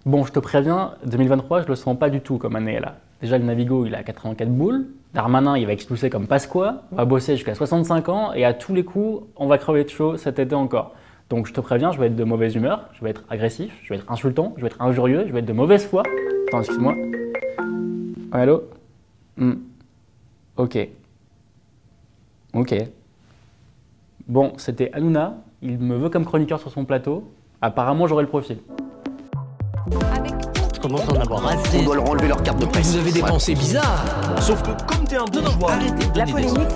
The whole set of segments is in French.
Bon, je te préviens, 2023, je le sens pas du tout comme année là. Déjà, le Navigo, il a 84 boules. Darmanin, il va expulser comme Pasqua. On va bosser jusqu'à 65 ans et à tous les coups, on va crever de chaud cet été encore. Donc je te préviens, je vais être de mauvaise humeur, je vais être agressif, je vais être insultant, je vais être injurieux, je vais être de mauvaise foi. Attends, excuse-moi. Ouais, allô? Ok. Ok. Bon, c'était Hanouna. Il me veut comme chroniqueur sur son plateau. Apparemment, j'aurai le profil. Je commence à en avoir assez. On doit leur enlever leur carte de presse. Vous avez des pensées bizarres. Sauf que comme t'es un bourgeois... Arrêtez de La donner des polémique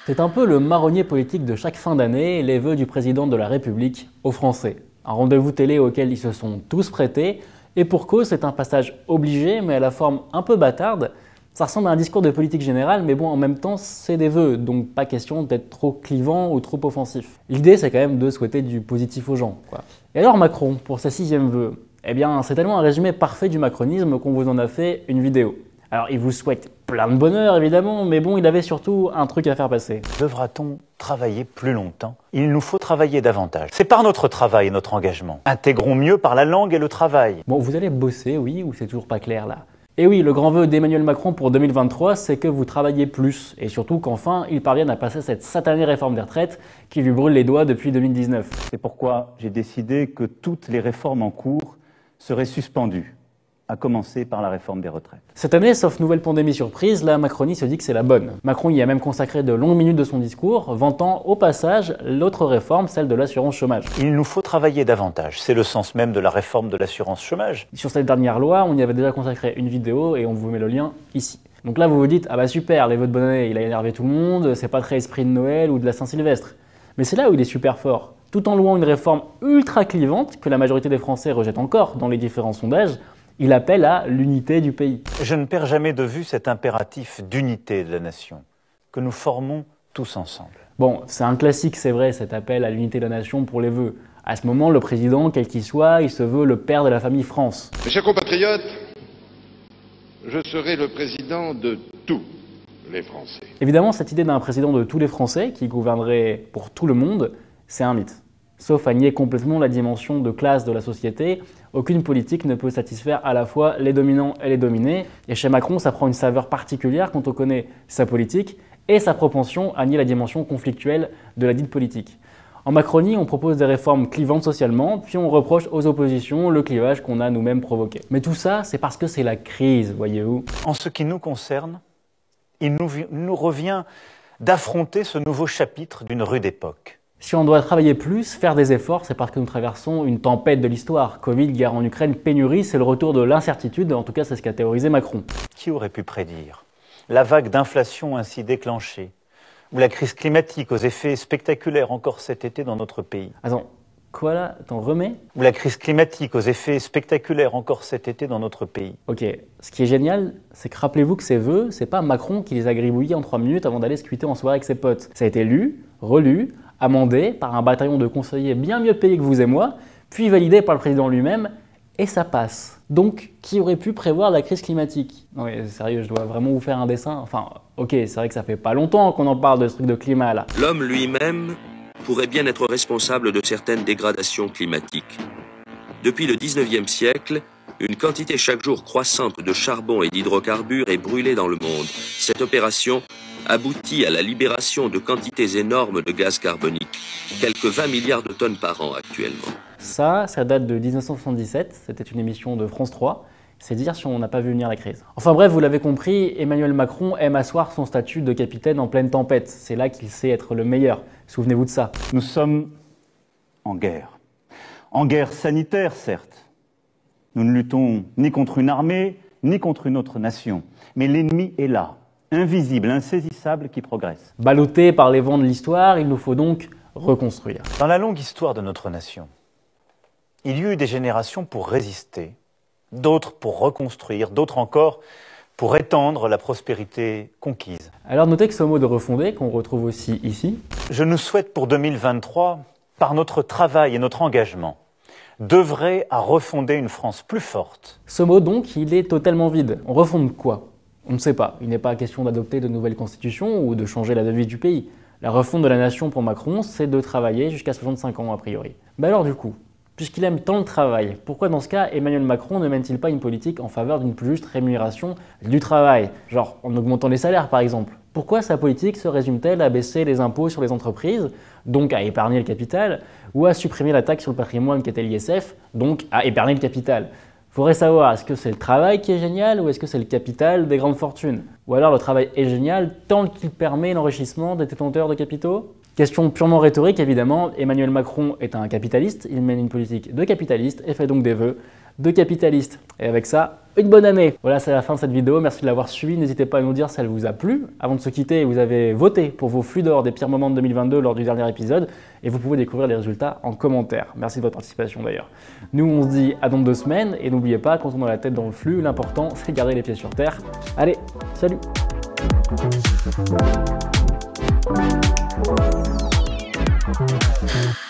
C'est un peu le marronnier politique de chaque fin d'année, les vœux du président de la République aux Français. Un rendez-vous télé auquel ils se sont tous prêtés, et pour cause, c'est un passage obligé, mais à la forme un peu bâtarde. Ça ressemble à un discours de politique générale, mais bon, en même temps, c'est des vœux, donc pas question d'être trop clivant ou trop offensif. L'idée, c'est quand même de souhaiter du positif aux gens, quoi. Et alors Macron, pour sa 6e vœu, eh bien, c'est tellement un résumé parfait du macronisme qu'on vous en a fait une vidéo. Alors, il vous souhaite plein de bonheur, évidemment, mais bon, il avait surtout un truc à faire passer. Devra-t-on travailler plus longtemps? Il nous faut travailler davantage. C'est par notre travail et notre engagement. Intégrons mieux par la langue et le travail. Bon, vous allez bosser, oui, ou c'est toujours pas clair là? Et oui, le grand vœu d'Emmanuel Macron pour 2023, c'est que vous travaillez plus, et surtout qu'enfin, il parvienne à passer cette satanée réforme des retraites qui lui brûle les doigts depuis 2019. C'est pourquoi j'ai décidé que toutes les réformes en cours seraient suspendues, à commencer par la réforme des retraites. Cette année, sauf nouvelle pandémie surprise, la Macronie se dit que c'est la bonne. Macron y a même consacré de longues minutes de son discours, vantant au passage l'autre réforme, celle de l'assurance chômage. Il nous faut travailler davantage. C'est le sens même de la réforme de l'assurance chômage. Sur cette dernière loi, on y avait déjà consacré une vidéo et on vous met le lien ici. Donc là, vous vous dites, ah bah super, les vœux de bonne année, il a énervé tout le monde, c'est pas très esprit de Noël ou de la Saint-Sylvestre. Mais c'est là où il est super fort. Tout en louant une réforme ultra clivante, que la majorité des Français rejettent encore dans les différents sondages, il appelle à l'unité du pays. Je ne perds jamais de vue cet impératif d'unité de la nation, que nous formons tous ensemble. Bon, c'est un classique, c'est vrai, cet appel à l'unité de la nation pour les vœux. À ce moment, le président, quel qu'il soit, il se veut le père de la famille France. Mes chers compatriotes, je serai le président de tous les Français. Évidemment, cette idée d'un président de tous les Français, qui gouvernerait pour tout le monde, c'est un mythe. Sauf à nier complètement la dimension de classe de la société, aucune politique ne peut satisfaire à la fois les dominants et les dominés. Et chez Macron, ça prend une saveur particulière quand on connaît sa politique et sa propension à nier la dimension conflictuelle de la dite politique. En Macronie, on propose des réformes clivantes socialement, puis on reproche aux oppositions le clivage qu'on a nous-mêmes provoqué. Mais tout ça, c'est parce que c'est la crise, voyez-vous. En ce qui nous concerne, il nous revient d'affronter ce nouveau chapitre d'une rude époque. Si on doit travailler plus, faire des efforts, c'est parce que nous traversons une tempête de l'histoire. Covid, guerre en Ukraine, pénurie, c'est le retour de l'incertitude, en tout cas c'est ce qu'a théorisé Macron. Qui aurait pu prédire la vague d'inflation ainsi déclenchée, ou la crise climatique aux effets spectaculaires encore cet été dans notre pays? Attends, quoi là? T'en remets? Ou la crise climatique aux effets spectaculaires encore cet été dans notre pays? Ok, ce qui est génial, c'est que rappelez-vous que ces vœux, c'est pas Macron qui les a gribouillés en 3 minutes avant d'aller se cuiter en soirée avec ses potes. Ça a été lu, relu, amendé par un bataillon de conseillers bien mieux payés que vous et moi, puis validé par le président lui-même, et ça passe. Donc, qui aurait pu prévoir la crise climatique? Non mais sérieux, je dois vraiment vous faire un dessin? Enfin, ok, c'est vrai que ça fait pas longtemps qu'on en parle de ce truc de climat là. L'homme lui-même pourrait bien être responsable de certaines dégradations climatiques. Depuis le 19e siècle, une quantité chaque jour croissante de charbon et d'hydrocarbures est brûlée dans le monde. Cette opération aboutit à la libération de quantités énormes de gaz carbonique, quelques 20 milliards de tonnes par an actuellement. Ça date de 1977, c'était une émission de France 3, c'est dire si on n'a pas vu venir la crise. Enfin bref, vous l'avez compris, Emmanuel Macron aime asseoir son statut de capitaine en pleine tempête, c'est là qu'il sait être le meilleur, souvenez-vous de ça. Nous sommes en guerre sanitaire certes. Nous ne luttons ni contre une armée, ni contre une autre nation, mais l'ennemi est là, invisible, insaisissable, qui progresse. Ballotté par les vents de l'histoire, il nous faut donc reconstruire. Dans la longue histoire de notre nation, il y eut des générations pour résister, d'autres pour reconstruire, d'autres encore pour étendre la prospérité conquise. Alors notez que ce mot de refonder, qu'on retrouve aussi ici, je nous souhaite pour 2023, par notre travail et notre engagement, d'œuvrer à refonder une France plus forte. Ce mot donc, il est totalement vide. On refonde quoi? On ne sait pas. Il n'est pas question d'adopter de nouvelles constitutions ou de changer la devise du pays. La refonte de la nation pour Macron, c'est de travailler jusqu'à 65 ans a priori. Mais alors du coup, Puisqu'il aime tant le travail, pourquoi dans ce cas Emmanuel Macron ne mène-t-il pas une politique en faveur d'une plus juste rémunération du travail? Genre en augmentant les salaires par exemple. Pourquoi sa politique se résume-t-elle à baisser les impôts sur les entreprises, donc à épargner le capital, ou à supprimer la taxe sur le patrimoine qui était l'ISF, donc à épargner le capital? Faudrait savoir, est-ce que c'est le travail qui est génial ou est-ce que c'est le capital des grandes fortunes? Ou alors le travail est génial tant qu'il permet l'enrichissement des détenteurs de capitaux? Question purement rhétorique évidemment, Emmanuel Macron est un capitaliste, il mène une politique de capitaliste et fait donc des vœux de capitaliste. Et avec ça, une bonne année! Voilà, c'est la fin de cette vidéo, merci de l'avoir suivi, n'hésitez pas à nous dire si elle vous a plu. Avant de se quitter, vous avez voté pour vos flux d'or des pires moments de 2022 lors du dernier épisode et vous pouvez découvrir les résultats en commentaire. Merci de votre participation d'ailleurs. Nous on se dit à dans 2 semaines et n'oubliez pas, quand on a la tête dans le flux, l'important c'est de garder les pieds sur terre. Allez, salut! Yeah.